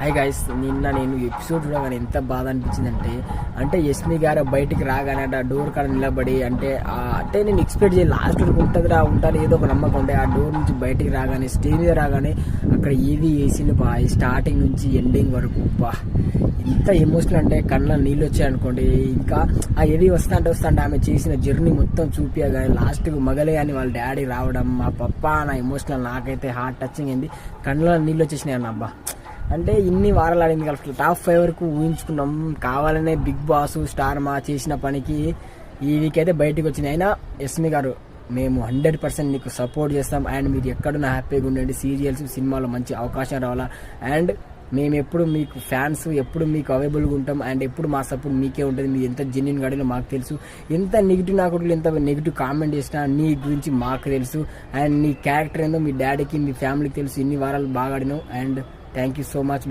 Hi guys, నిన్న నేను episode చూడగానే ఎంత బాధ అనిపించిందంటే, అంటే యస్మి గారు బయటికి రాగానే ఆ డోర్ కాడ నిలబడి అంటే నేను ఎక్స్పెక్ట్ చేయాలి లాస్ట్ వరకు ఉంటాను ఏదో ఒక నమ్మకం ఉంటే ఆ డోర్ నుంచి బయటికి రాగానే స్టేజ్ మీద రాగానే అక్కడ ఏది వేసిండు బా, స్టార్టింగ్ నుంచి ఎండింగ్ వరకు బా ఇంత ఎమోషనల్ అంటే కళ్ళ నీళ్ళు వచ్చాయనుకోండి. ఇంకా ఆ ఏది వస్తా ఆమె చేసిన జర్నీ మొత్తం చూపించగానే లాస్ట్కి మగలే అని వాళ్ళ డాడీ రావడం, మా పప్ప నా ఎమోషనల్ నాకైతే హార్ట్ టచింగ్ అయింది. కళ్ళ నీళ్ళు వచ్చేసినాయి అన్న. అబ్బా అంటే ఇన్ని వారాలు ఆడింది కలిసి టాప్ 5 వరకు ఊహించుకున్నాం. కావాలనే బిగ్ బాస్ స్టార్ మా చేసిన పనికి ఈ వీక్ అయితే బయటకు వచ్చింది. అయినా యస్మి గారు మేము 100% మీకు సపోర్ట్ చేస్తాం. అండ్ మీరు ఎక్కడున్నా హ్యాపీగా ఉండండి. సీరియల్స్ సినిమాలో మంచి అవకాశం రావాలా. అండ్ మేము ఎప్పుడు మీకు ఫ్యాన్స్, ఎప్పుడు మీకు అవైలబుల్గా ఉంటాం. అండ్ ఎప్పుడు మా సపోర్ట్ మీకే ఉంటుంది. మీరు ఎంత జెన్యున్ గాడినో మాకు తెలుసు. ఎంత నెగిటివ్ నాకు ఎంత నెగిటివ్ కామెంట్ చేసినా నీ గురించి మాకు తెలుసు. అండ్ నీ క్యారెక్టర్ ఏందో మీ డాడీకి మీ ఫ్యామిలీకి తెలుసు. ఇన్ని వారాలు బాగా ఆడినావు. And thank you so much.